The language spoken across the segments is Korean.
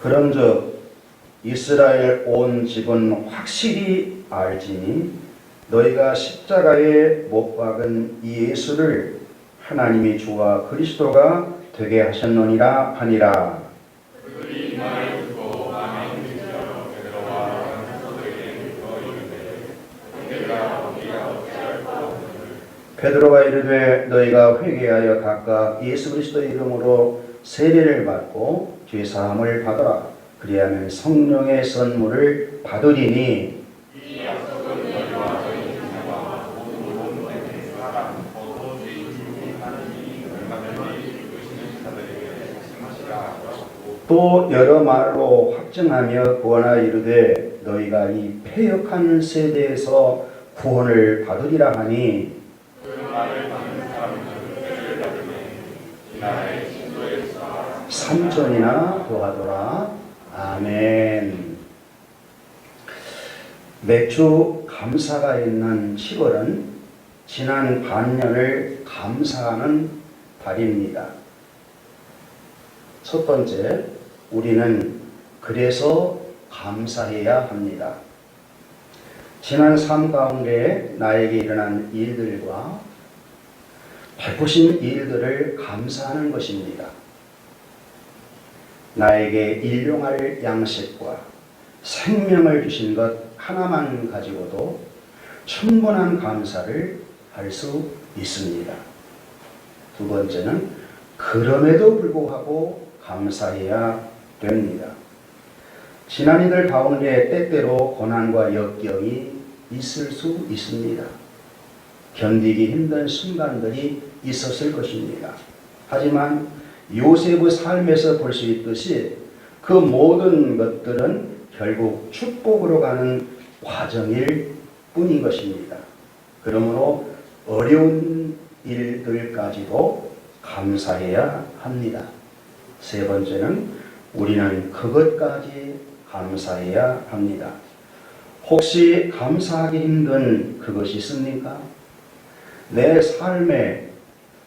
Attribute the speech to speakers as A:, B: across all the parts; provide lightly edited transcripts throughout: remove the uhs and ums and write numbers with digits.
A: 그런즉 이스라엘 온 집은 확실히 알지니 너희가 십자가에 못 박은 이 예수를 하나님이 주와 그리스도가 되게 하셨느니라 하니라.
B: 그들이 이 말을 듣고 마음에 힘들어 베드로와 사도에게 더 이르되 우리가 어찌할 바 없느냐.
A: 베드로가 이르되 너희가 회개하여 각각 예수 그리스도의 이름으로 세례를 받고 죄 사함을 받으라. 그리하면 성령의 선물을 받으리니
B: 이 약속은 너희와 너희 자녀와 모든 몸에 사람 모두 죄인 중에 하나님이 얼마든지 이끄시는 자들에게 말씀하시라.
A: 또 여러 말로 확증하며 구원하여 이르되 너희가 이 패역한 세대에서 구원을 받으리라 하니
B: 그 말을 받는 사람은 죄를 받으며 이 나라의 진도에서
A: 3천이나 더하더라. 아멘. 매주 감사가 있는 10월은 지난 반년을 감사하는 달입니다. 첫 번째, 우리는 그래서 감사해야 합니다. 지난 삶 가운데 나에게 일어난 일들과 베푸신 일들을 감사하는 것입니다. 나에게 일용할 양식과 생명을 주신 것 하나만 가지고도 충분한 감사를 할 수 있습니다. 두 번째는 그럼에도 불구하고 감사해야 됩니다. 지난 이들 가운데 때때로 고난과 역경이 있을 수 있습니다. 견디기 힘든 순간들이 있었을 것입니다. 하지만 요셉의 삶에서 볼 수 있듯이 그 모든 것들은 결국 축복으로 가는 과정일 뿐인 것입니다. 그러므로 어려운 일들까지도 감사해야 합니다. 세 번째는 우리는 그것까지 감사해야 합니다. 혹시 감사하기 힘든 그것이 있습니까? 내 삶에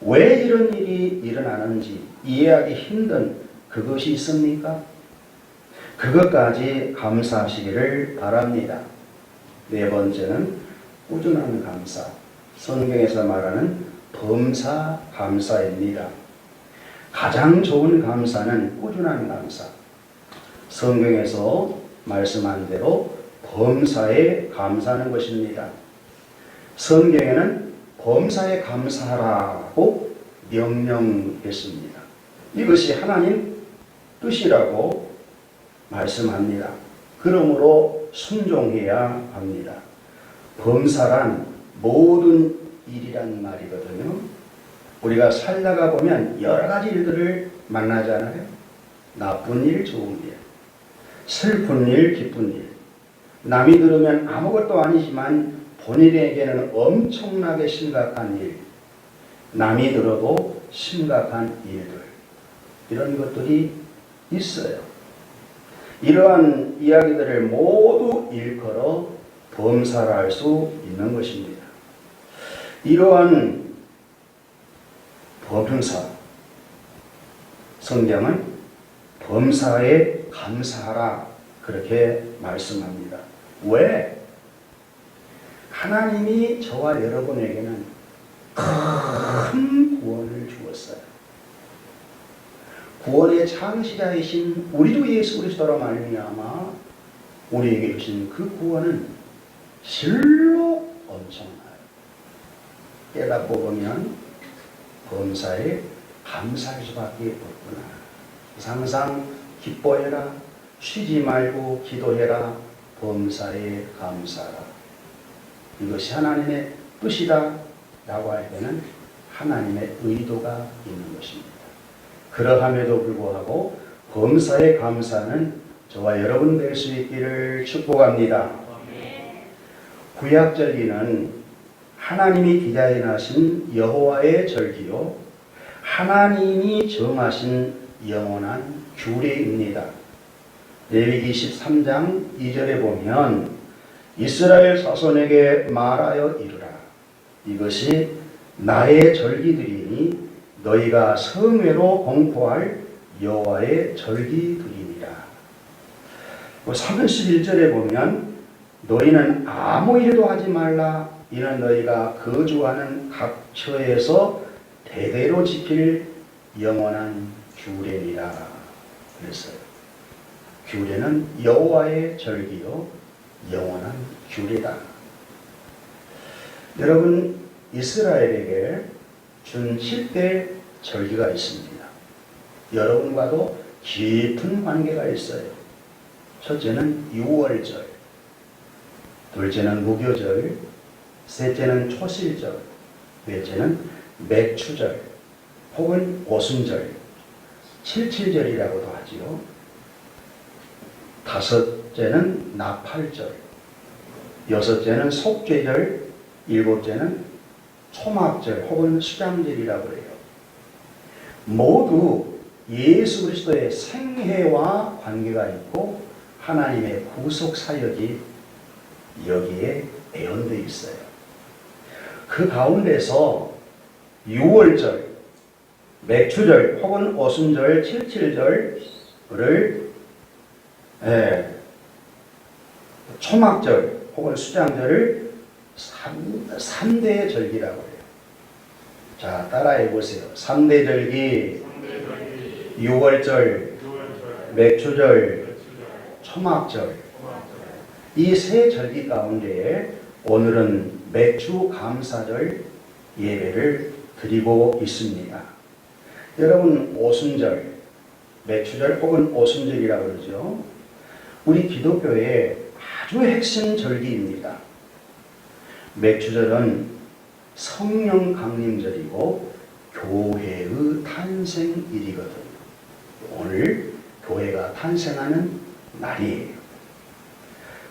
A: 왜 이런 일이 일어나는지 이해하기 힘든 그것이 있습니까? 그것까지 감사하시기를 바랍니다. 네 번째는 꾸준한 감사. 성경에서 말하는 범사 감사입니다. 가장 좋은 감사는 꾸준한 감사. 성경에서 말씀한 대로 범사에 감사하는 것입니다. 성경에는 범사에 감사하라고 명령했습니다. 이것이 하나님 뜻이라고 말씀합니다. 그러므로 순종해야 합니다. 범사란 모든 일이란 말이거든요. 우리가 살다가 보면 여러 가지 일들을 만나잖아요. 나쁜 일, 좋은 일, 슬픈 일, 기쁜 일. 남이 들으면 아무것도 아니지만 본인에게는 엄청나게 심각한 일, 남이 들어도 심각한 일들, 이런 것들이 있어요. 이러한 이야기들을 모두 일컬어 범사라 할 수 있는 것입니다. 이러한 범사, 성경은 범사에 감사하라 그렇게 말씀합니다. 왜? 하나님이 저와 여러분에게는 큰 구원을 주었어요. 구원의 창시자이신 우리 주 예수 그리스도로 말미암아 우리에게 주신 그 구원은 실로 엄청나요. 깨닫고 보면 범사에 감사할 수밖에 없구나. 항상 기뻐해라, 쉬지 말고 기도해라, 범사에 감사하라. 이것이 하나님의 뜻이다 라고 할 때는 하나님의 의도가 있는 것입니다. 그러함에도 불구하고 범사에 감사는 저와 여러분 될 수 있기를 축복합니다. 구약절기는 하나님이 디자인하신 여호와의 절기요, 하나님이 정하신 영원한 규례입니다. 레위기 13장 2절에 보면 이스라엘 자손에게 말하여 이르라. 이것이 나의 절기들이니 너희가 성회로 공포할 여호와의 절기들이니라. 31절에 보면 너희는 아무 일도 하지 말라. 이는 너희가 거주하는 각 처에서 대대로 지킬 영원한 규례니라. 그랬어요. 규례는 여호와의 절기요 영원한 규례다. 여러분, 이스라엘에게 준 7대 절기가 있습니다. 여러분과도 깊은 관계가 있어요. 첫째는 유월절, 둘째는 무교절, 셋째는 초실절, 넷째는 맥추절 혹은 오순절, 칠칠절이라고도 하지요. 다섯째는 나팔절, 여섯째는 속죄절, 일곱째는 초막절 혹은 수장절이라고 해요. 모두 예수 그리스도의 생애와 관계가 있고 하나님의 구속 사역이 여기에 애연되어 있어요. 그 가운데서 유월절, 맥추절 혹은 오순절, 칠칠절을 초막절 혹은 수장절을 3대 절기라고 해요. 자, 따라해 보세요. 3대 절기, 유월절, 맥추절, 초막절. 이 세 절기 가운데 오늘은 맥추 감사절 예배를 드리고 있습니다. 여러분, 오순절, 맥추절 혹은 오순절이라고 그러죠. 우리 기독교의 아주 핵심 절기입니다. 맥추절은 성령 강림절이고 교회의 탄생일이거든요. 오늘 교회가 탄생하는 날이에요.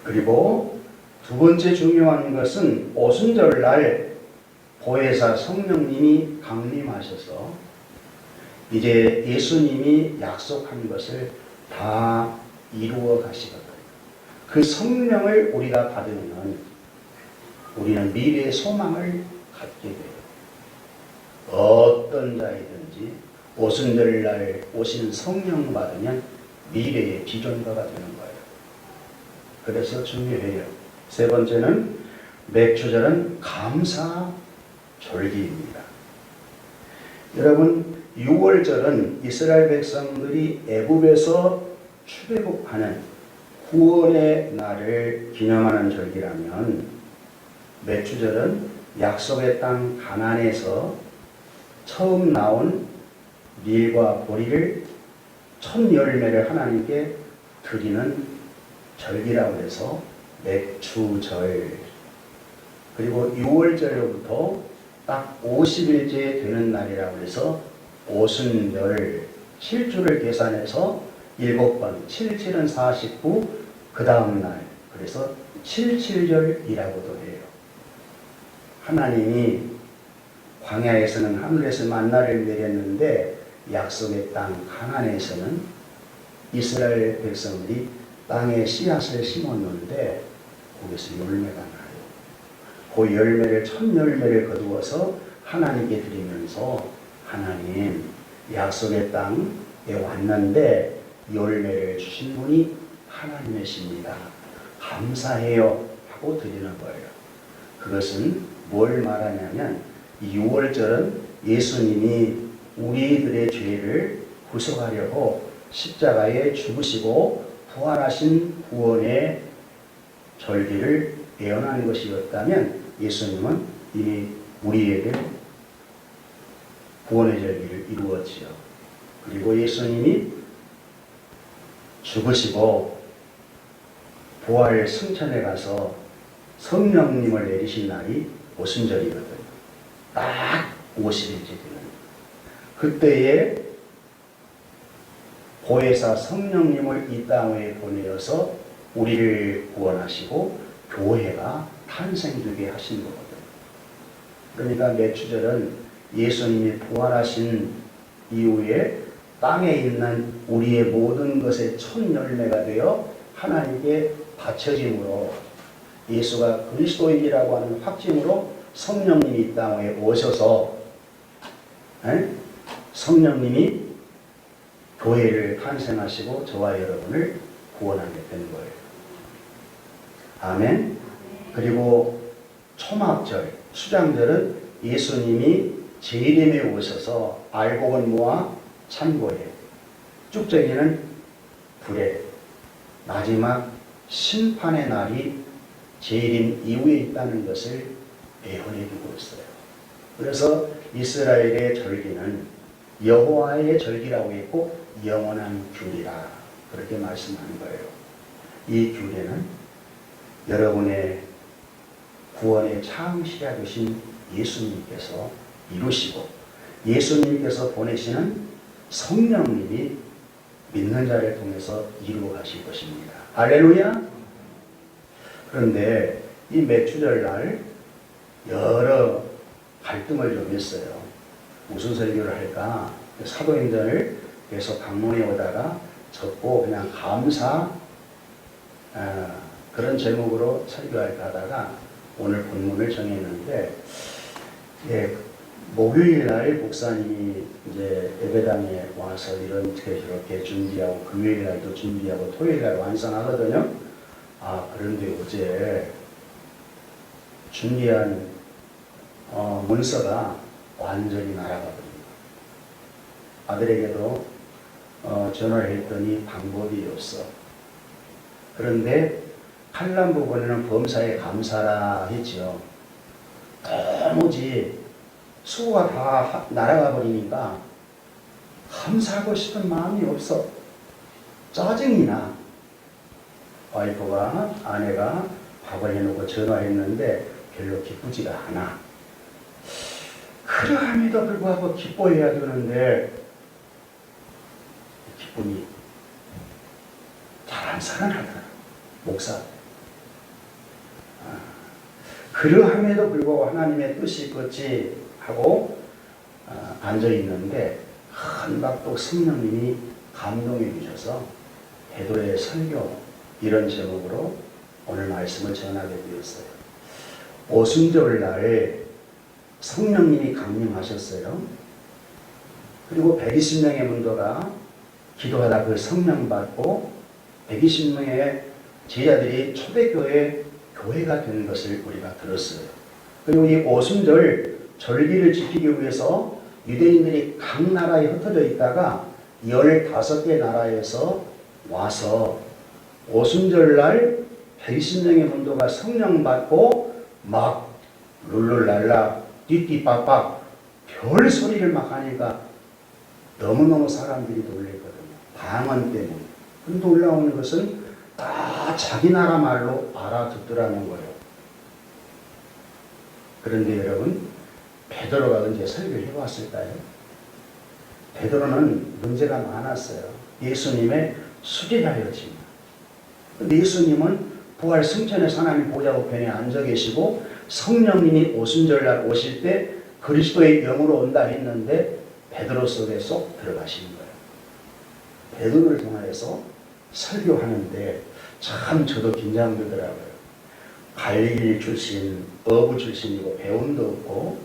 A: 그리고 두 번째 중요한 것은 오순절날 보혜사 성령님이 강림하셔서 이제 예수님이 약속한 것을 다 이루어 가시거든요. 그 성령을 우리가 받으면 우리는 미래의 소망을 갖게 돼요. 어떤 자이든지 오순절날 오신 성령 받으면 미래의 비전가가 되는 거예요. 그래서 중요해요. 세 번째는 맥추절은 감사 절기입니다. 여러분, 유월절은 이스라엘 백성들이 애굽에서 출애굽하는 구원의 날을 기념하는 절기라면 맥추절은 약속의 땅 가나안에서 처음 나온 밀과 보리를 첫 열매를 하나님께 드리는 절기라고 해서 맥추절. 그리고 6월절로부터 딱 50일째 되는 날이라고 해서 오순절, 7주를 계산해서 7번, 77은 49, 그 다음 날, 그래서 77절이라고도 해요. 하나님이 광야에서는 하늘에서 만나를 내렸는데 약속의 땅 가나안에서는 이스라엘 백성들이 땅에 씨앗을 심었는데 거기서 열매가 나요. 그 열매를, 첫 열매를 거두어서 하나님께 드리면서 하나님, 약속의 땅에 왔는데 열매를 주신 분이 하나님이십니다. 감사해요 하고 드리는 거예요. 그것은 뭘 말하냐면 6월절은 예수님이 우리들의 죄를 구속하려고 십자가에 죽으시고 부활하신 구원의 절기를 예언하는 것이었다면 예수님은 이미 우리에게 구원의 절기를 이루었지요. 그리고 예수님이 죽으시고 부활 승천에 가서 성령님을 내리신 날이 오순절이거든요. 딱 50일째 되는. 그때에 보혜사 성령님을 이 땅에 보내어서 우리를 구원하시고 교회가 탄생되게 하신 거거든요. 그러니까 맥추절은 예수님이 부활하신 이후에 땅에 있는 우리의 모든 것의 첫 열매가 되어 하나님께 바쳐짐으로 예수가 그리스도인이라고 하는 확증으로 성령님이 이 땅에 오셔서 성령님이 교회를 탄생하시고 저와 여러분을 구원하게 된 거예요. 아멘. 그리고 초막절, 수장절은 예수님이 재림에 오셔서 알곡은 모아 창고에, 쭉정이는 불에, 마지막 심판의 날이 재림 이후에 있다는 것을 예언해 주고 있어요. 그래서 이스라엘의 절기는 여호와의 절기라고 했고 영원한 규례라 그렇게 말씀하는 거예요. 이 규례는 여러분의 구원의 창시자 되신 예수님께서 이루시고 예수님께서 보내시는 성령님이 믿는 자를 통해서 이루어 가실 것입니다. 할렐루야. 그런데 이 매추절날 여러 갈등을 좀 했어요. 무슨 설교를 할까? 사도행전을 계속 강론해 오다가 접고 그냥 감사 그런 제목으로 설교할까 하다가 오늘 본문을 정했는데, 목요일 날 목사님이 이제 예배당에 와서 이렇게 준비하고 금요일 날도 준비하고 토요일 날 완성하거든요. 그런데 어제 준비한 문서가 완전히 날아가 버립니다. 아들에게도 전화를 했더니 방법이 없어. 그런데 칼럼 부분에는 범사에 감사라 했지요. 도무지 수고가 다 날아가 버리니까 감사하고 싶은 마음이 없어. 짜증이 나. 와이프가, 아내가 밥을 해놓고 전화했는데 별로 기쁘지가 않아. 그러함에도 불구하고 기뻐해야 되는데 기쁨이 잘 안 살아나더라. 목사. 그러함에도 불구하고 하나님의 뜻이 있겠지 하고 앉아있는데 한박독 성령님이 감동해 주셔서 베드로의 설교 이런 제목으로 오늘 말씀을 전하게 되었어요. 오순절날 성령님이 강림하셨어요. 그리고 120명의 문도가 기도하다 그 성령 받고 120명의 제자들이 초대교회 교회가 되는 것을 우리가 들었어요. 그리고 이 오순절 절기를 지키기 위해서 유대인들이 각 나라에 흩어져 있다가 15개 나라에서 와서 오순절날 120명의 문도가 성령 받고 막 룰룰랄라 띠띠빡빡 별 소리를 막 하니까 너무너무 사람들이 놀랬거든요. 방언 때문에. 근데 올라오는 것은 다 자기 나라 말로 알아듣더라는 거예요. 그런데 여러분, 베드로가 언제 설교해 왔을까요? 베드로는 문제가 많았어요. 예수님의 수제자였지만. 근데 예수님은 부활 승천에서 하나님 보좌 우편에 앉아 계시고 성령님이 오순절날 오실 때 그리스도의 영으로 온다 했는데 베드로 속에 쏙 들어가시는 거예요. 베드로를 통해서 설교하는데 참 저도 긴장되더라고요. 갈릴리 출신, 어부 출신이고 배움도 없고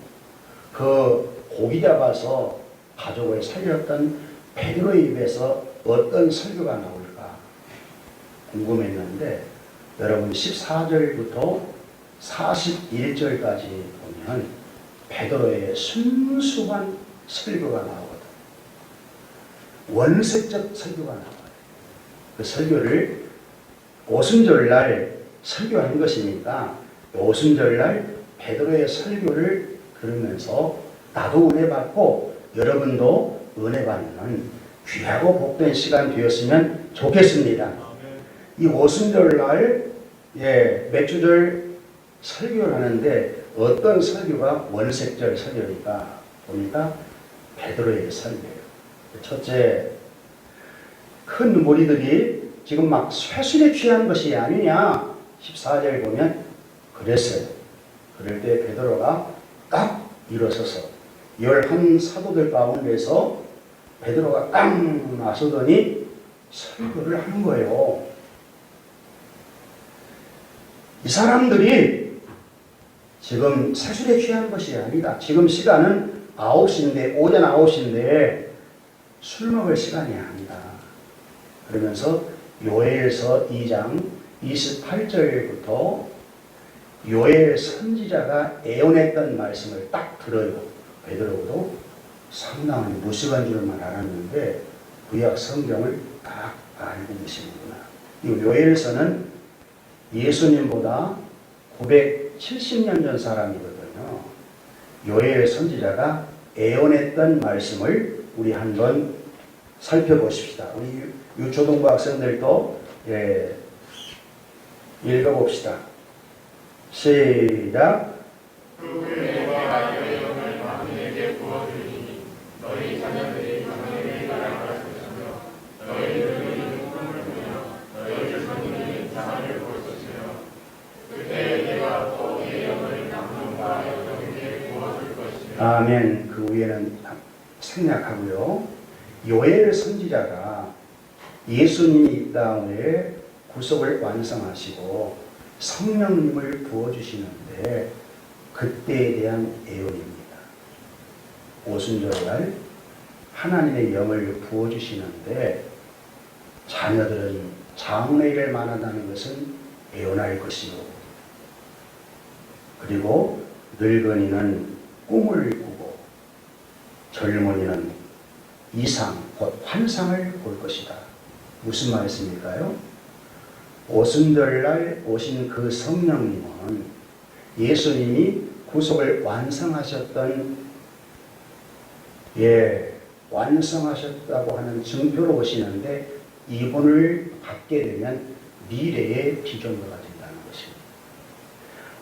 A: 그 고기 잡아서 가족을 살렸던 베드로의 입에서 어떤 설교가 나올까 궁금했는데 여러분 14절부터 41절까지 보면 베드로의 순수한 설교가 나오거든. 원색적 설교가 나와요. 그 설교를 오순절날 설교한 것이니까 오순절날 베드로의 설교를 들으면서 나도 은혜 받고 여러분도 은혜 받는 귀하고 복된 시간 되었으면 좋겠습니다. 이 오순절날 매주절 설교를 하는데 어떤 설교가 원색절 설교니까 보니까 베드로의 설교예요. 첫째, 큰 무리들이 지금 막 쇠술에 취한 것이 아니냐 14절 보면 그랬어요. 그럴 때 베드로가 딱 일어서서 11 사도들 가운데서 베드로가 딱 나서더니 설교를 하는 거예요. 이 사람들이 지금 쇠술에 취한 것이 아니다. 지금 시간은 9시인데 오전 9시인데 술 먹을 시간이 아니다. 그러면서 요엘서 2장 28절부터 요엘 선지자가 애원했던 말씀을 딱 들어요. 베드로도 상당히 무식한 줄만 알았는데 구약 성경을 딱 알고 계시는구나. 이 요엘서는 예수님보다 970년 전 사람이거든요. 요엘 선지자가 애원했던 말씀을 우리 한번 살펴보십시다. 우리 유초등부 학생들도 읽어봅시다. 시작.
B: 너희 자녀들이 하나님의 나라를 알았으며 너희들이 꿈을 꾸며 너희 자손들이 장을 볼 것이며 그때 내가 또 예언을 남론과 여정에게 부어줄 것이며.
A: 아멘. 그 위에는 생략하고요. 요엘 선지자가 예수님이 이 땅에 구속을 완성하시고 성령님을 부어주시는데 그때에 대한 예언입니다. 오순절날 하나님의 영을 부어주시는데 자녀들은 장래일을 만나다는 것은 예언할 것이요. 그리고 늙은이는 꿈을 꾸고 젊은이는 이상, 곧 환상을 볼 것이다. 무슨 말씀일까요? 오순절날 오신 그 성령님은 예수님이 구속을 완성하셨던 완성하셨다고 하는 증표로 오시는데 이분을 받게 되면 미래의 피조물가 된다는 것입니다.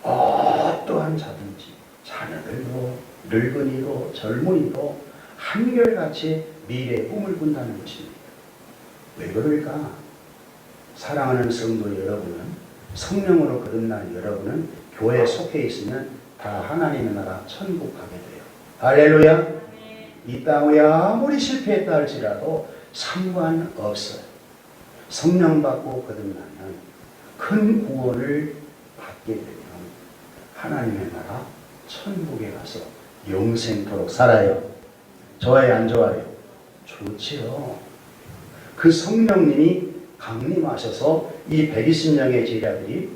A: 어떠한 자든지 자녀들도 늙은이도 젊은이도 한결같이 미래의 꿈을 꾼다는 것입니다. 왜 그럴까? 사랑하는 성도 여러분은 성령으로 거듭난 여러분은 교회에 속해 있으면 다 하나님의 나라 천국 가게 돼요. 할렐루야. 이 땅에 아무리 실패했다 할지라도 상관없어요. 성령 받고 거듭나면 큰 구원을 받게 되면 하나님의 나라 천국에 가서 영생토록 살아요. 좋아요, 안 좋아요? 좋지요. 그 성령님이 강림하셔서 이 120명의 제자들이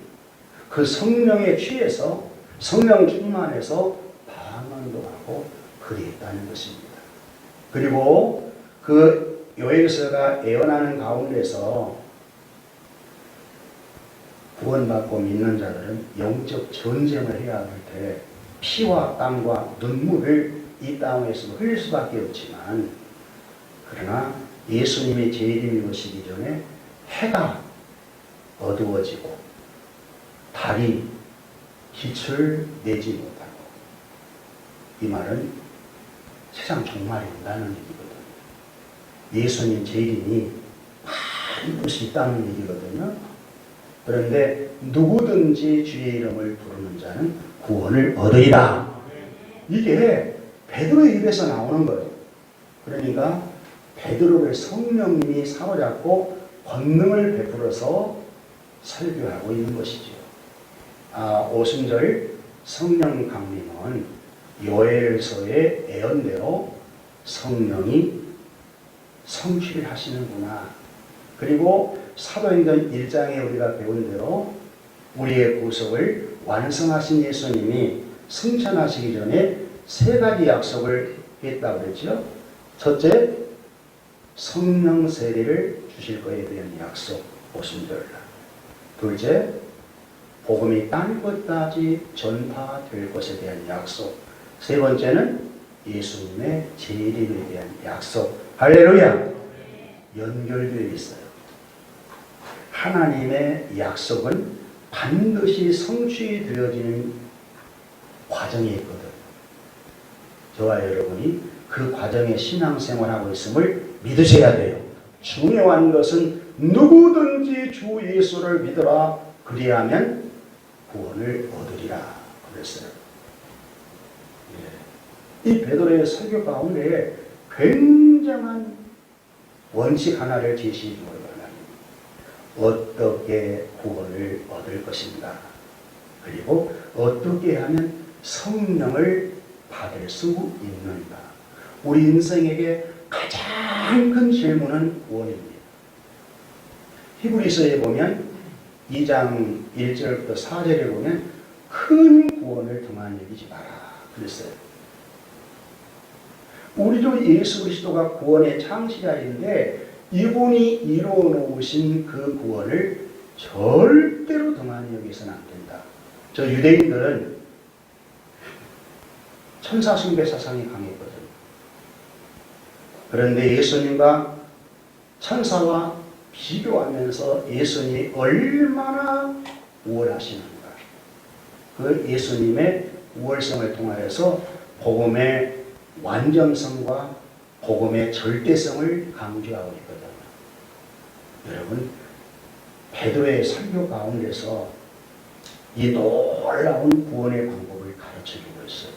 A: 그 성령에 취해서 성령 충만해서 방언도 하고 그랬다는 것입니다. 그리고 그 요엘서가 예언하는 가운데서 구원받고 믿는 자들은 영적 전쟁을 해야 할 때 피와 땀과 눈물을 이 땅에서 흘릴 수밖에 없지만 그러나 예수님이 재림이 오시기 전에 해가 어두워지고 달이 빛을 내지 못하고 이 말은 세상 종말이 온다는 얘기거든요. 예수님 재림이 반드시 있다는 얘기거든요. 그런데 누구든지 주의 이름을 부르는 자는 구원을 얻으리라. 이게 베드로의 입에서 나오는 거예요. 그러니까 베드로를 성령님이 사로잡고 권능을 베풀어서 설교하고 있는 것이죠. 오순절 성령 강림은 요엘서의 예언대로 성령이 성취를 하시는구나. 그리고 사도행전 1장에 우리가 배운 대로 우리의 구속을 완성하신 예수님이 승천하시기 전에 세 가지 약속을 했다고 그랬죠. 첫째, 성령 세례를 주실 것에 대한 약속, 오순절날. 둘째, 복음이 땅끝까지 전파될 것에 대한 약속. 세 번째는 예수님의 재림에 대한 약속. 할렐루야! 연결되어 있어요. 하나님의 약속은 반드시 성취되어지는 과정이 있거든. 저와 여러분이 그 과정에 신앙생활하고 있음을 믿으셔야 돼요. 중요한 것은 누구든지 주 예수를 믿으라. 그리하면 구원을 얻으리라. 그랬어요. 이 베드로의 설교 가운데 굉장한 원칙 하나를 제시해 준 거예요. 어떻게 구원을 얻을 것인가. 그리고 어떻게 하면 성령을 받을 수 있는가. 우리 인생에게 가장 큰 질문은 구원입니다. 히브리서에 보면 2장 1절부터 4절에 보면 큰 구원을 등한히 여기지 마라 그랬어요. 우리도 예수 그리스도가 구원의 창시자인데 이분이 이루어 놓으신 그 구원을 절대로 등한히 여기서는 안 된다. 저 유대인들은 천사 숭배 사상이 강했거든요. 그런데 예수님과 천사와 비교하면서 예수님이 얼마나 우월하시는가. 그 예수님의 우월성을 통하여서 복음의 완전성과 복음의 절대성을 강조하고 있거든요. 여러분, 베드로의 설교 가운데서 이 놀라운 구원의 방법을 가르쳐주고 있어요.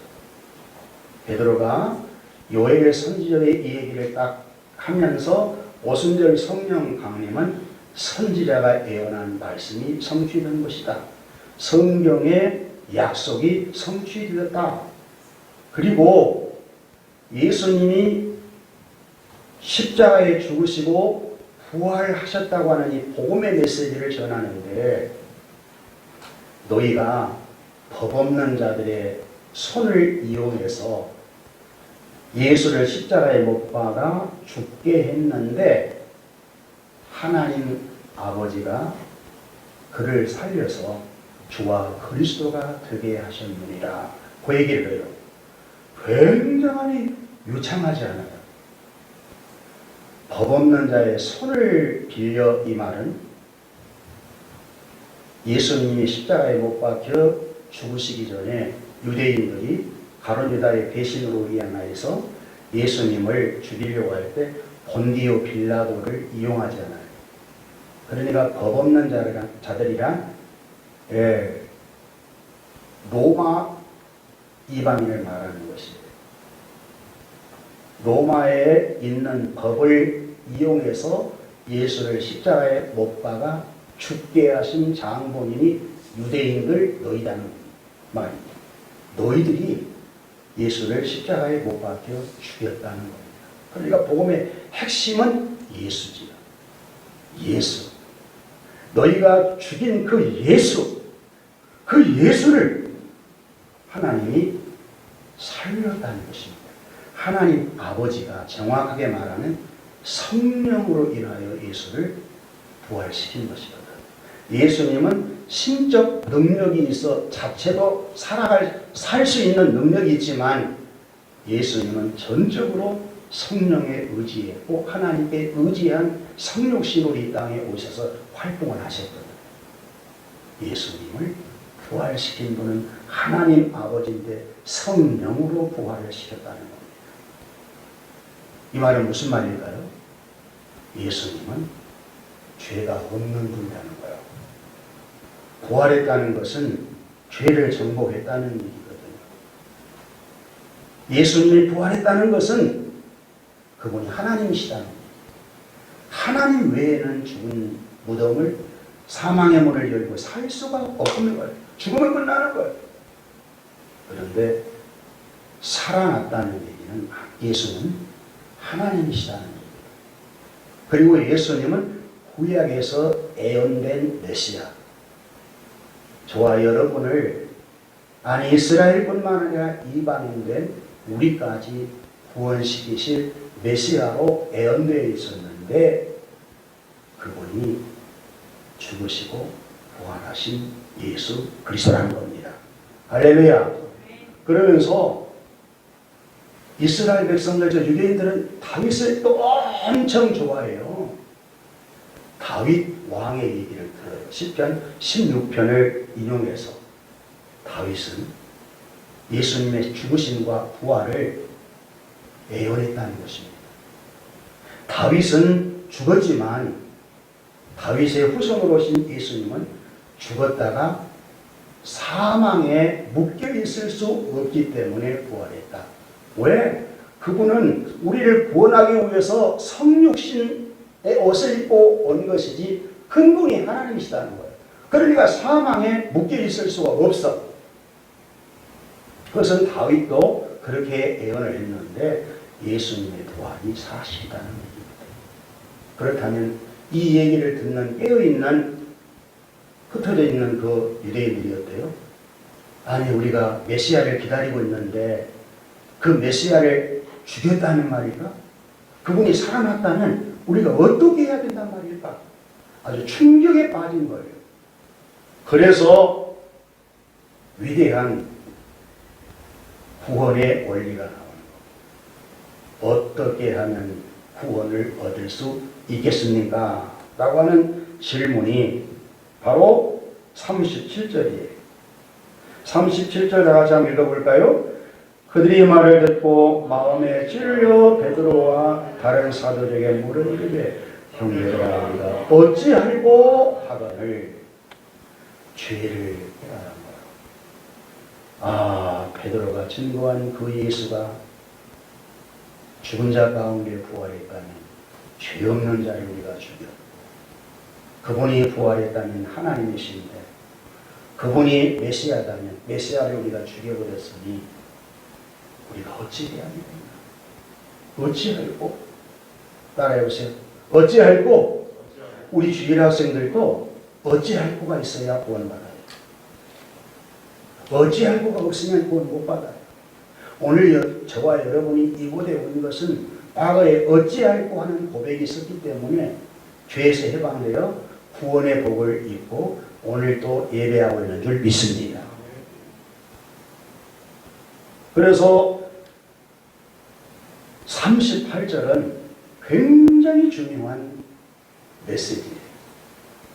A: 베드로가 요엘 선지자의 이 얘기를 딱 하면서 오순절 성령 강림은 선지자가 예언한 말씀이 성취된 것이다. 성경의 약속이 성취되었다. 그리고 예수님이 십자가에 죽으시고 부활하셨다고 하는 이 복음의 메시지를 전하는데 너희가 법 없는 자들의 손을 이용해서 예수를 십자가에 못 박아 죽게 했는데 하나님 아버지가 그를 살려서 주와 그리스도가 되게 하셨느니라. 그 얘기를 해요. 굉장히 유창하지 않아요. 법 없는 자의 손을 빌려 이 말은 예수님이 십자가에 못 박혀 죽으시기 전에 유대인들이 가룟 유다의 배신으로 인하여서 예수님을 죽이려고 할 때 본디오 빌라도를 이용하지 않아요. 그러니까 법 없는 자들이란 로마 이방인을 말하는 것이에요. 로마에 있는 법을 이용해서 예수를 십자가에 못 박아 죽게 하신 장본인이 유대인들 너희라는 말입니다. 너희들이 예수를 십자가에 못 박혀 죽였다는 겁니다. 그러니까 복음의 핵심은 예수지요. 예수. 너희가 죽인 그 예수, 그 예수를 하나님이 살렸다는 것입니다. 하나님 아버지가 정확하게 말하는 성령으로 인하여 예수를 부활시킨 것이거든. 예수님은 신적 능력이 있어 자체도 살 수 있는 능력이 있지만 예수님은 전적으로 성령에 의지했고 하나님께 의지한 성육신으로 이 땅에 오셔서 활동을 하셨거든. 예수님을 부활시킨 분은 하나님 아버지인데 성령으로 부활을 시켰다는 겁니다. 이 말은 무슨 말일까요? 예수님은 죄가 없는 분이라는 거예요. 부활했다는 것은 죄를 정복했다는 얘기거든요. 예수님이 부활했다는 것은 그분이 하나님이시다는 거예요. 하나님 외에는 죽은 무덤을 사망의 문을 열고 살 수가 없는 거예요. 죽음을 끝나는 거예요. 그런데 살아났다는 얘기는 예수는 하나님이시다는 얘기예요. 그리고 예수님은 구약에서 예언된 메시아. 저와 여러분을 아니 이스라엘뿐만 아니라 이방인된 우리까지 구원시키실 메시아로 예언되어 있었는데 그분이 죽으시고 부활하신 예수 그리스도라는 겁니다. 할렐루야. 그러면서 이스라엘 백성들, 저 유대인들은 다윗을 또 엄청 좋아해요. 다윗 왕의 얘기를 들어요. 시편 16편을 인용해서 다윗은 예수님의 죽으심과 부활을 예언했다는 것입니다. 다윗은 죽었지만 다윗의 후손으로 오신 예수님은 죽었다가 사망에 묶여 있을 수 없기 때문에 부활했다. 왜? 그분은 우리를 구원하기 위해서 성육신의 옷을 입고 온 것이지 근본이 하나님이시다는 거예요. 그러니까 사망에 묶여 있을 수가 없어. 그것은 다윗도 그렇게 예언을 했는데 예수님의 부활이 사실이라는 얘기입니다. 그렇다면 이 얘기를 듣는 깨어있는 흩어져 있는 그 유대인들이었대요. 아니 우리가 메시아를 기다리고 있는데 그 메시아를 죽였다는 말일까? 그분이 살아났다면 우리가 어떻게 해야 된단 말일까? 아주 충격에 빠진 거예요. 그래서 위대한 구원의 원리가 나오는 거예요. 어떻게 하면 구원을 얻을 수 있겠습니까? 라고 하는 질문이 바로 37절이에요. 37절 다 같이 한번 읽어볼까요? 그들이 말을 듣고 마음에 찔려 베드로와 다른 사도에게 물으리되 형제들아 우리가 어찌할꼬 하거늘 죄를 깨달은 거예요. 아, 베드로가 증거한 그 예수가 죽은 자 가운데 부활했다면 죄 없는 자를 우리가 죽여 그분이 부활했다면 하나님이신데 그분이 메시아다면 메시아를 우리가 죽여버렸으니 우리가 어찌 해야 되나? 어찌할꼬? 따라해보세요. 어찌할꼬? 우리 주일 학생들도 어찌할꼬가 있어야 구원받아요. 어찌할꼬가 없으면 구원 못 받아요. 오늘 저와 여러분이 이곳에 온 것은 과거에 어찌할꼬 하는 고백이 있었기 때문에 죄에서 해방되어 구원의 복을 입고 오늘 또 예배하고 있는 줄 믿습니다. 그래서 38절은 굉장히 중요한 메시지예요.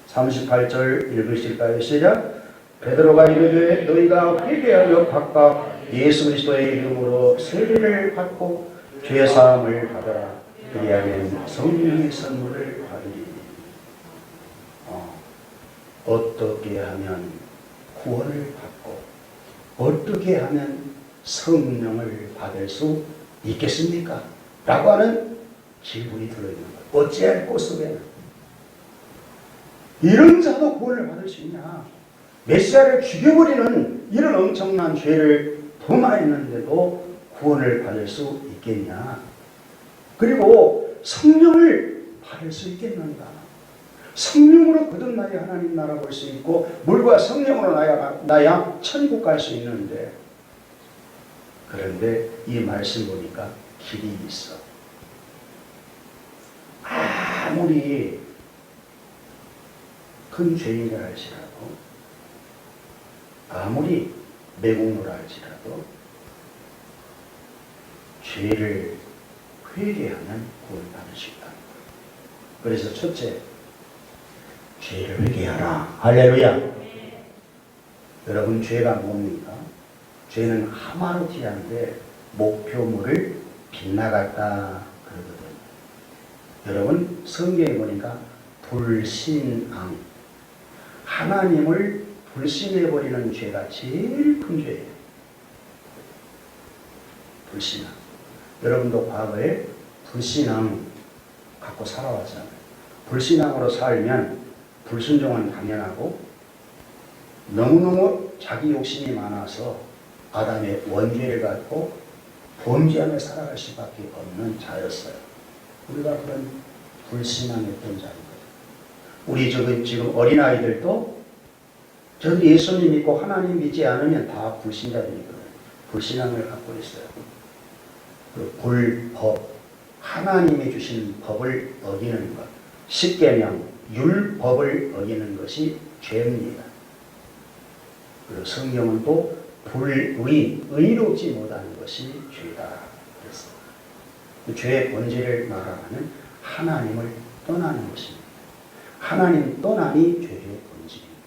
A: 38절 읽으실까요? 시작. 베드로가 이르되 너희가 회개하여 각각 예수 그리스도의 이름으로 세례를 받고 죄 사함을 받아라. 그리하면 성령의 선물을 받으리니. 어떻게 하면 구원을 받고 어떻게 하면 성령을 받을 수 있겠습니까? 라고 하는 질문이 들어있는 거예요. 어찌할 것 속에는 이런 자도 구원을 받을 수 있냐? 메시아를 죽여버리는 이런 엄청난 죄를 범하였는데도 구원을 받을 수 있겠냐? 그리고 성령을 받을 수 있겠는가? 성령으로 거듭나야 하나님 나라 볼 수 있고 물과 성령으로 나야 천국 갈 수 있는데 그런데 이 말씀 보니까 길이 있어. 아무리 큰 죄인이라 할지라도 아무리 매국노라 할지라도 죄를 회개하면 구원받을 수 있다. 그래서 첫째, 죄를 회개하라. 할렐루야. 여러분 죄가 뭡니까? 죄는 하마루티한데 목표물을 빗나갔다 그러거든요. 여러분 성경에 보니까 불신앙, 하나님을 불신해버리는 죄가 제일 큰 죄예요. 불신앙. 여러분도 과거에 불신앙 갖고 살아왔잖아요. 불신앙으로 살면 불순종은 당연하고 너무너무 자기 욕심이 많아서 아담의 원죄를 갖고 범죄하며 살아갈 수밖에 없는 자였어요. 우리가 그런 불신앙했던 자입니다. 우리 지금 어린아이들도 전 예수님 믿고 하나님 믿지 않으면 다 불신자들이거든요. 불신앙을 갖고 있어요. 그 불법, 하나님이 주신 법을 어기는 것, 십계명, 율법을 어기는 것이 죄입니다. 그리고 성경은 또 의롭지 못하는 것이 죄다. 그래서 그 죄의 본질을 말하는 하나님을 떠나는 것입니다. 하나님 떠남이 죄의 본질입니다.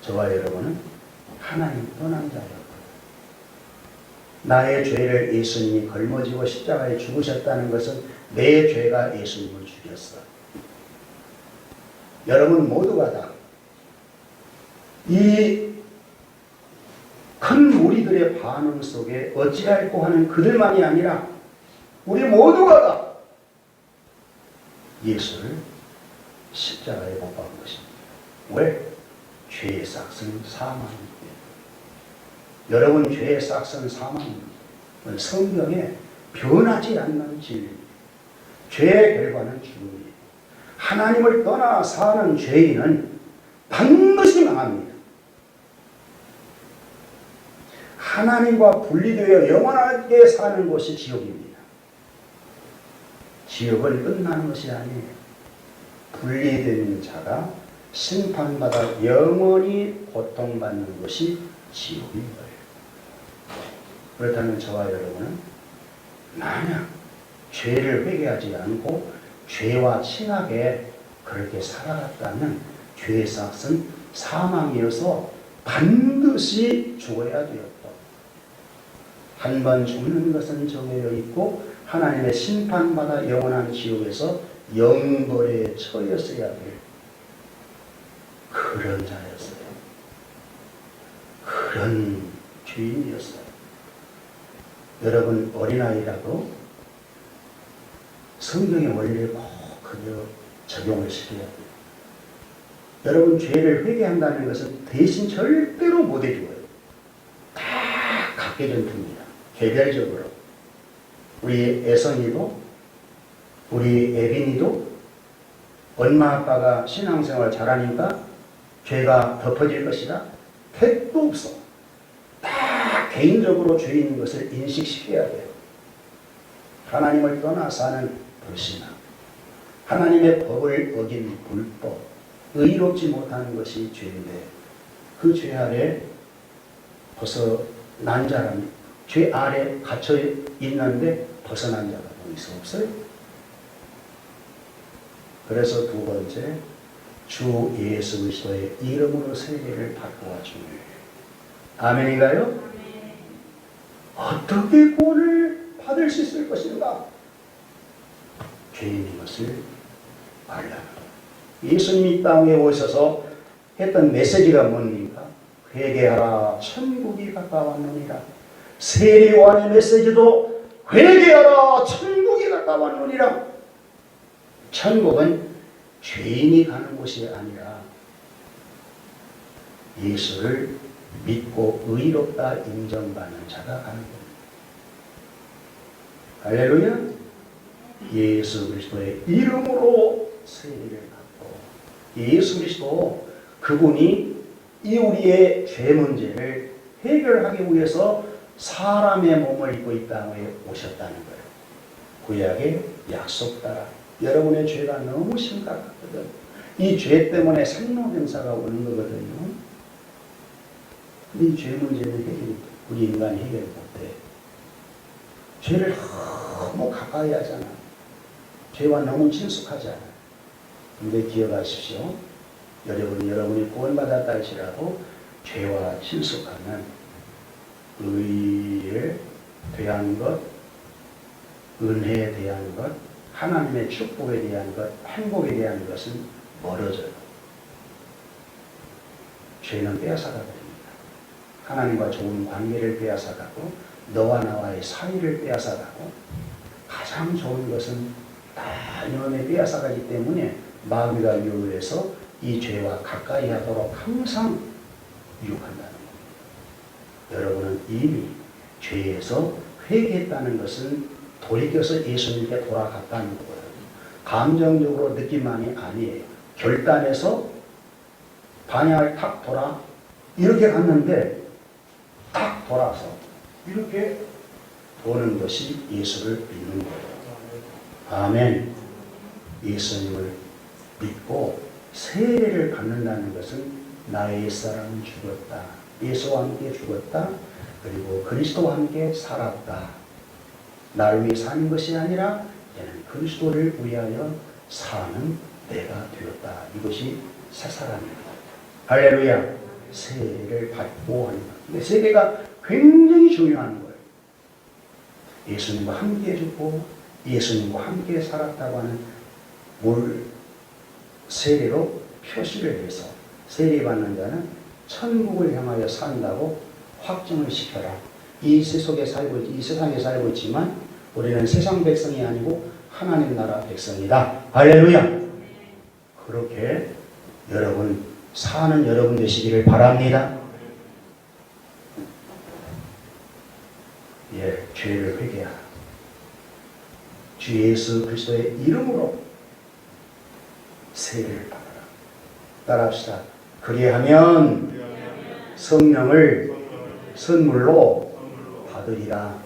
A: 저와 여러분은 하나님 떠난 자였거든요. 나의 죄를 예수님이 걸머지고 십자가에 죽으셨다는 것은 내 죄가 예수님을 죽였어. 여러분 모두가 다 이 큰 무리들의 반응 속에 어찌할꼬 하는 그들만이 아니라 우리 모두가 다 예수를 십자가에 못 박은 것입니다. 왜? 죄의 싹은 사망입니다. 여러분 죄의 싹은 사망입니다. 성경에 변하지 않는 진리입니다. 죄의 결과는 죽음이에요. 하나님을 떠나 사는 죄인은 반드시 망합니다. 하나님과 분리되어 영원하게 사는 곳이 지옥입니다. 지옥은 끝나는 것이 아니에요. 분리된 자가 심판받아 영원히 고통받는 것이 지옥인 거예요. 그렇다면 저와 여러분은 만약 죄를 회개하지 않고 죄와 친하게 그렇게 살아갔다면 죄의 삭은 사망이어서 반드시 죽어야 되었다. 한 번 죽는 것은 정해져 있고 하나님의 심판받아 영원한 지옥에서 영벌에 처했어야 될 그런 자였어요. 그런 죄인이었어요. 여러분 어린아이라도 성경의 원리를 꼭 그대로 적용을 시켜야 돼요. 여러분 죄를 회개한다는 것은 대신 절대로 못 해줘요. 다 각계전투입니다. 개별적으로. 우리 애선이도 우리 애빈이도 엄마 아빠가 신앙생활 잘하니까 죄가 덮어질 것이다. 택도 없어. 다 개인적으로 죄인 것을 인식시켜야 돼요. 하나님을 떠나 사는 불신앙, 하나님의 법을 어긴 불법, 의롭지 못하는 것이 죄인데 그 죄 아래 벗어난 자라니 죄 아래 갇혀 있는데 벗어난 자가 어디서 없어요? 그래서 두 번째, 주 예수 그리스도의 이름으로 세례를 받고 와주니 아멘인가요? 어떻게 구원을 받을 수 있을 것인가? 죄인인 것을 알라. 예수님이 땅에 오셔서 했던 메시지가 뭡니까? 회개하라 천국이 가까웠느니라. 세례요한의 메시지도 회개하라 천국이 가까웠느니라. 천국은 죄인이 가는 곳이 아니라 예수를 믿고 의롭다 인정받는 자가 가는 겁니다. 할렐루야. 예수 그리스도의 이름으로 세례를 받고 예수 그리스도 그분이 이 우리의 죄 문제를 해결하기 위해서 사람의 몸을 입고 이 땅에 오셨다는 거예요. 구약의 약속 따라. 여러분의 죄가 너무 심각하거든. 이 죄 때문에 생로병사가 오는 거거든요. 이 죄 문제는 우리 인간이 해결 못해. 죄를 너무 가까이 하잖아. 죄와 너무 친숙하잖아. 근데 기억하십시오. 여러분이 구원받았다 할지라도 죄와 친숙하면 의에 대한 것, 은혜에 대한 것, 하나님의 축복에 대한 것, 행복에 대한 것은 멀어져요. 죄는 빼앗아가버립니다. 하나님과 좋은 관계를 빼앗아가고 너와 나와의 사이를 빼앗아가고 가장 좋은 것은 다 이놈에 빼앗아가기 때문에 마귀가 유혹해서 이 죄와 가까이 하도록 항상 유혹한다는 겁니다. 여러분은 이미 죄에서 회개했다는 것은 돌이켜서 예수님께 돌아갔다는 거거든요. 감정적으로 느낌만이 아니에요. 결단해서 방향을 탁 돌아 이렇게 갔는데 딱 돌아서 이렇게 보는 것이 예수를 믿는 거예요. 아멘. 예수님을 믿고 세례를 받는다는 것은 나의 옛사람은 죽었다. 예수와 함께 죽었다. 그리고 그리스도와 함께 살았다. 나를 위해 사는 것이 아니라 얘는 그리스도를 위하여 사는 내가 되었다. 이것이 새 사람입니다. 할렐루야. 세례를 받고 하는 것. 근데 세례가 굉장히 중요한 거예요. 예수님과 함께 죽고 예수님과 함께 살았다고 하는 세례로 표시를 해서 세례받는 자는 천국을 향하여 산다고 확증을 시켜라. 이 세상에 살고 있지만 우리는 세상 백성이 아니고 하나님 나라 백성이다. 할렐루야. 그렇게 여러분 사는 여러분 되시기를 바랍니다. 예, 죄를 회개하라. 주 예수 그리스도의 이름으로 세례를 받아라. 따라합시다. 그리하면 성령을 선물로 받으리라.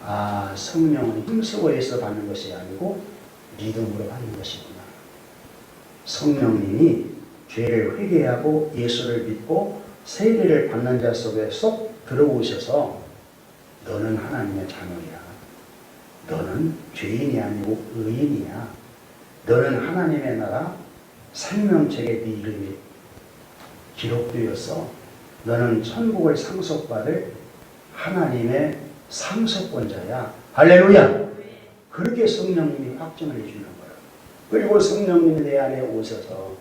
A: 아, 성령은 힘쓰고 해서 받는 것이 아니고 믿음으로 받는 것이구나. 성령님이 죄를 회개하고 예수를 믿고 세례를 받는 자 속에 쏙 들어오셔서 너는 하나님의 자녀이야. 너는 죄인이 아니고 의인이야. 너는 하나님의 나라 생명책에 네 이름이 기록되어서 너는 천국을 상속받을 하나님의 상속권자야. 할렐루야. 그렇게 성령님이 확증을 해주는 거예요. 그리고 성령님이 내 안에 오셔서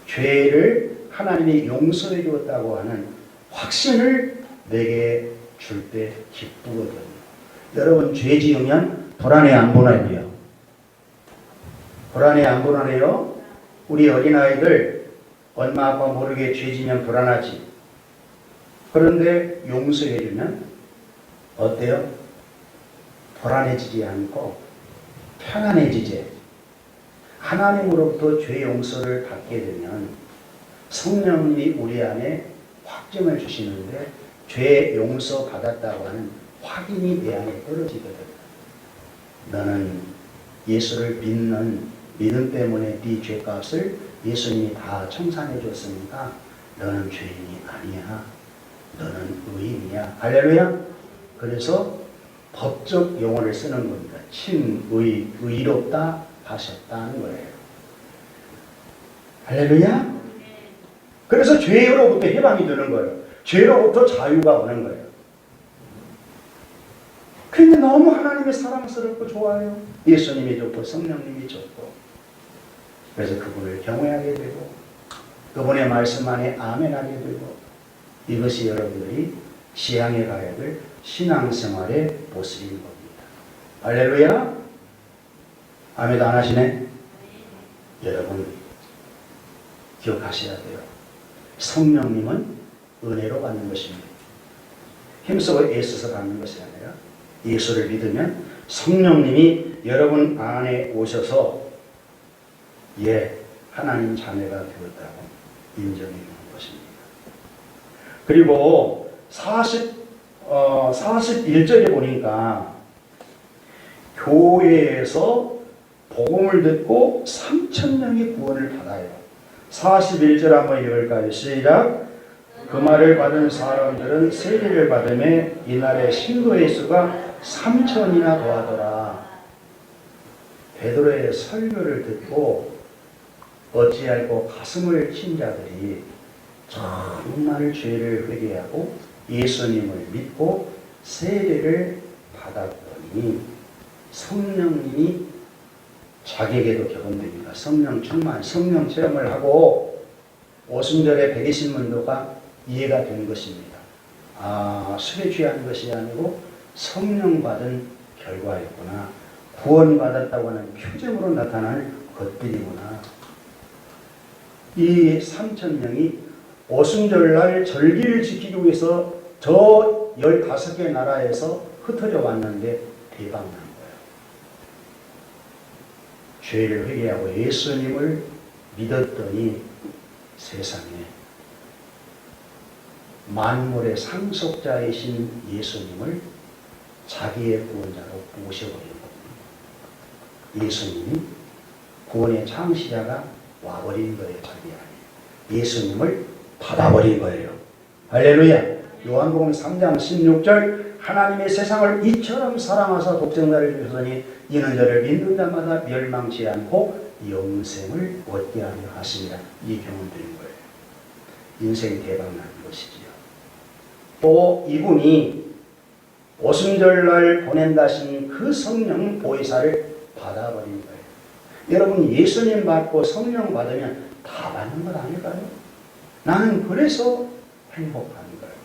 A: 죄를 하나님이 용서해 주었다고 하는 확신을 내게 줄 때 기쁘거든요. 여러분, 죄 지으면 불안해 안 불안해요? 불안해 안 불안해요? 우리 어린아이들 엄마 아빠 모르게 죄 지면 불안하지. 그런데 용서해 주면 어때요? 불안해지지 않고 편안해지지. 하나님으로부터 죄 용서를 받게 되면 성령님이 우리 안에 확증을 주시는데 죄 용서 받았다고 하는 확인이 내 안에 떨어지거든. 너는 예수를 믿는 믿음 때문에 네 죄값을 예수님이 다 청산해 줬으니까 너는 죄인이 아니야. 너는 의인이야. 할렐루야. 그래서 법적 용어를 쓰는 겁니다. 의롭다 하셨다는 거예요. 할렐루야. 그래서 죄로부터 해방이 되는 거예요. 죄로부터 자유가 오는 거예요. 근데 너무 하나님이 사랑스럽고 좋아요. 예수님이 좋고 성령님이 좋고. 그래서 그분을 경외하게 되고 그분의 말씀 안에 아멘하게 되고 이것이 여러분들이 지향해 가야 될 신앙생활의 모습인 겁니다. 할렐루야. 아멘 안 하시네? 여러분 기억하셔야 돼요. 성령님은 은혜로 받는 것입니다. 힘쓰고 애써서 받는 것이 아니라 예수를 믿으면 성령님이 여러분 안에 오셔서 하나님 자녀가 되었다고 인정해 주는 것입니다. 그리고 41절에 보니까 교회에서 복음을 듣고 3,000명이 구원을 받아요. 41절 한번 읽을까요? 시작. 그 말을 받은 사람들은 세례를 받음에 이날의 신도의 수가 3,000이나 더하더라. 베드로의 설교를 듣고 어찌할꼬 가슴을 친 자들이 정말 죄를 회개하고 예수님을 믿고 세례를 받았더니 성령님이 자기에게도 경험됩니다. 성령 충만, 성령 체험을 하고 오순절에 120문도가 이해가 된 것입니다. 아, 술에 취한 것이 아니고 성령 받은 결과였구나. 구원받았다고 하는 표정으로 나타나는 것들이구나. 이 3,000명이 오순절날 절기를 지키기 위해서 저 15개 나라에서 흩어져 왔는데 대박난 거예요. 죄를 회개하고 예수님을 믿었더니 세상에 만물의 상속자이신 예수님을 자기의 구원자로 모셔버린 겁니다. 예수님이 구원의 창시자가 와버린 거예요. 자기 안에. 예수님을 받아버린 거예요. 할렐루야. 요한복음 3장 16절 하나님의 세상을 이처럼 사랑하사 독생자를 주셨으니 이는 저를 믿는 자마다 멸망치 않고 영생을 얻게 하려 하시니라. 이 경험드린 거예요. 인생 대박난 것이지요. 또 이분이 오순절날 보낸다신 그 성령 보혜사를 받아버린 거예요. 여러분 예수님 받고 성령 받으면 다 받는 것 아닐까요? 나는 그래서 행복한 거예요.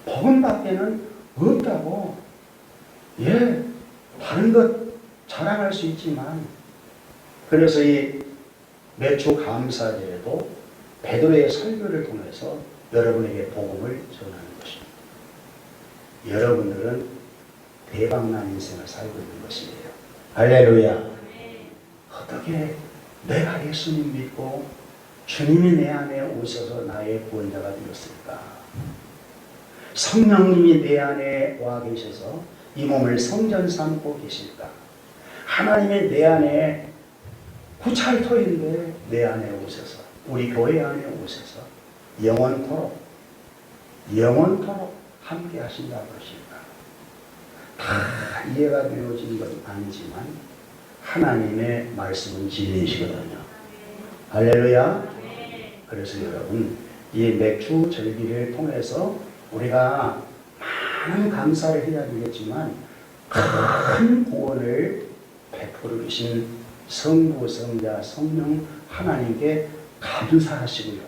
A: 복음밖에는 없다고. 다른 것 자랑할 수 있지만 그래서 이 매주 감사절에도 베드로의 설교를 통해서 여러분에게 복음을 전하는 것입니다. 여러분들은 대박난 인생을 살고 있는 것이에요. 할렐루야. 어떻게 내가 예수님 믿고 주님이 내 안에 오셔서 나의 구원자가 되었을까? 성령님이 내 안에 와 계셔서 이 몸을 성전 삼고 계실까? 하나님이 내 안에 구찰토인데 내 안에 오셔서 우리 교회 안에 오셔서 영원토록 함께 하신다고 그러실까? 다 이해가 되어진 건 아니지만 하나님의 말씀은 진리시거든요. 할렐루야. 그래서 여러분 이 맥주 절기를 통해서 우리가 많은 감사를 해야 되겠지만 큰 구원을 베풀어 주신 성부, 성자, 성령 하나님께 감사하시고요.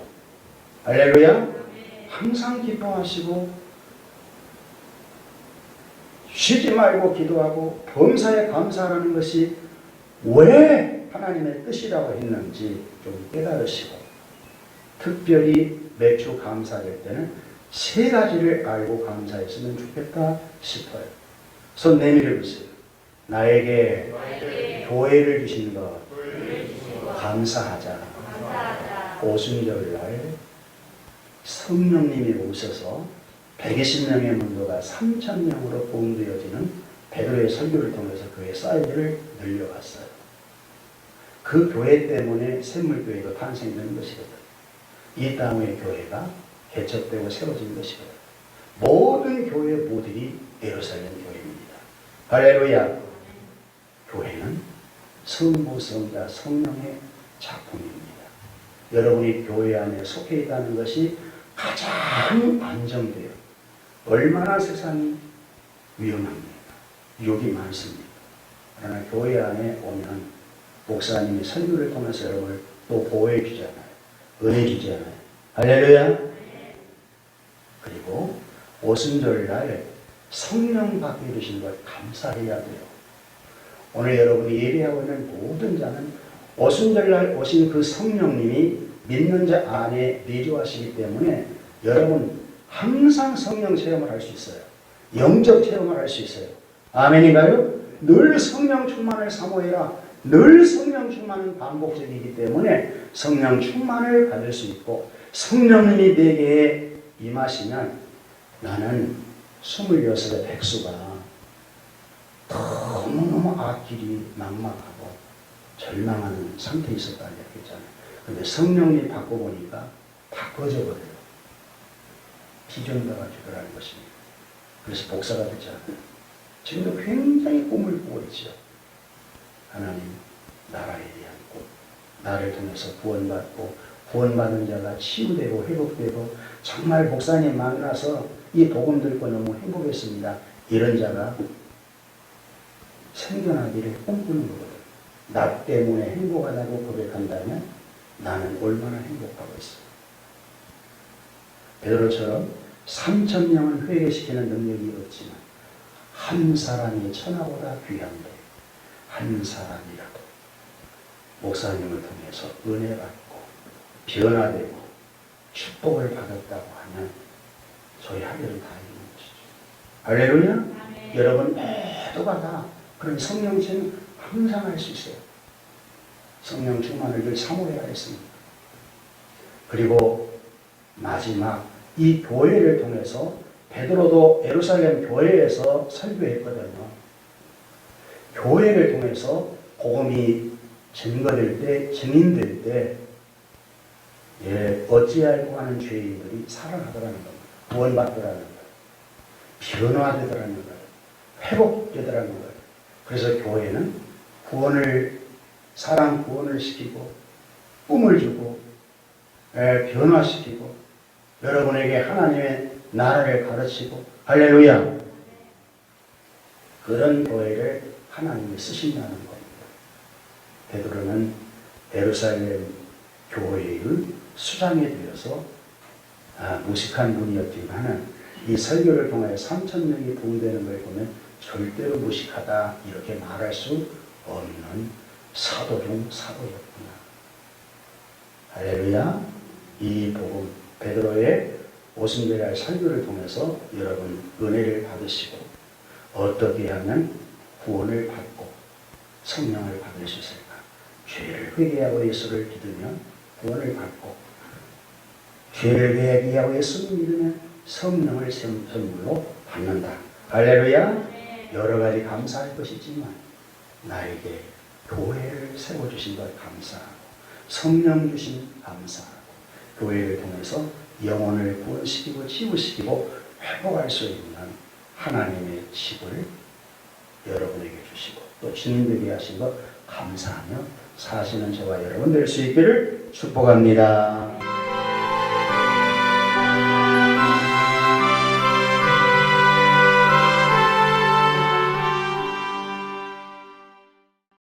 A: 할렐루야. 항상 기뻐하시고 쉬지 말고 기도하고 범사에 감사하는 것이 왜 하나님의 뜻이라고 했는지 좀 깨달으시고 특별히 매주 감사할 때는 세 가지를 알고 감사했으면 좋겠다 싶어요. 손 내밀어 보세요. 나에게 교회를 주신 것 감사하자. 오순절날 성령님이 오셔서 120명의 문도가 3,000명으로 보응되어지는 베드로의 설교를 통해서 교회 사이즈를 늘려갔어요. 그 교회 때문에 샘물교회가 탄생된 것이거든. 이 땅의 교회가 개척되고 세워진 것이거든. 모든 교회 모델이 예루살렘 교회입니다. 할렐루야. 교회는 성부, 성자, 성령의 작품입니다. 여러분이 교회 안에 속해 있다는 것이 가장 안정돼요. 얼마나 세상이 위험합니까? 유혹이 많습니다. 그러나 교회 안에 오면 목사님이 설교를 통해서 여러분을 또 보호해 주잖아요. 은혜 주잖아요. 할렐루야. 그리고 오순절날 성령 받게 되신 걸 감사해야 돼요. 오늘 여러분이 예배하고 있는 모든 자는 오순절날 오신 그 성령님이 믿는 자 안에 내주하시기 때문에 여러분 항상 성령 체험을 할 수 있어요. 영적 체험을 할 수 있어요. 아멘인가요? 늘 성령 충만을 사모해라. 늘 성령 충만은 반복적이기 때문에 성령 충만을 받을 수 있고 성령님이 내게 임하시면 나는 26의 백수가 너무너무 앞길이 막막하고 절망하는 상태에 있었다 이렇게 했잖아요. 그런데 성령님 받고 보니까 다 꺼져버려요. 비전가가 되더라는 것입니다. 그래서 복사가 됐잖아요. 지금도 굉장히 꿈을 꾸고 있죠. 하나님 나라에 대한 꿈, 나를 통해서 구원받고 구원받은 자가 치유되고 회복되고 정말 목사님 만나서 이 복음 듣고 너무 행복했습니다. 이런 자가 생겨나기를 꿈꾸는 거거든. 나 때문에 행복하다고 고백한다면 나는 얼마나 행복하고 있어. 베드로처럼 3,000명을 회개시키는 능력이 없지만 한 사람이 천하보다 귀한데 한 사람이라도 목사님을 통해서 은혜 받고 변화되고 축복을 받았다고 하면 저희 할 일은 다 이루는 것이죠. 할렐루야. 여러분 모두가 다 그런 성령체는 항상 할 수 있어요. 성령 충만을 늘 사모해야 했습니다. 그리고 마지막 이 교회를 통해서 베드로도 예루살렘 교회에서 설교했거든요. 교회를 통해서 복음이 증거될 때, 증인될 때 어찌할꼬 하는 죄인들이 살아나더라는 겁니다. 구원받더라는 거예요. 변화되더라는 거예요. 회복되더라는 거예요. 그래서 교회는 사람 구원을 시키고 꿈을 주고 변화시키고 여러분에게 하나님의 나라를 가르치고 할렐루야. 그런 교회를 하나님이 쓰신다는 겁니다. 베드로는 예루살렘 교회의 수장이 되어서 무식한 분이었지만 이 설교를 통하여 3,000명이 부흥되는 걸 보면 절대로 무식하다 이렇게 말할 수 없는 사도 중 사도였구나. 할렐루야. 이 복음 베드로의 오순절날 설교를 통해서 여러분 은혜를 받으시고 어떻게 하면 구원을 받고 성령을 받을 수 있을까? 죄를 회개하고 예수를 믿으면 구원을 받고, 죄를 회개하고 예수를 믿으면 성령을 선물로 받는다. 할렐루야. 여러 가지 감사할 것이지만 나에게 교회를 세워주신 것 감사하고, 성령 주신 감사하고, 교회를 통해서 영혼을 구원시키고 치유시키고 회복할 수 있는 하나님의 집을 여러분에게 주시고 또 주님들에게 하신 것 감사하며 사시는 저와 여러분 될 수 있기를 축복합니다.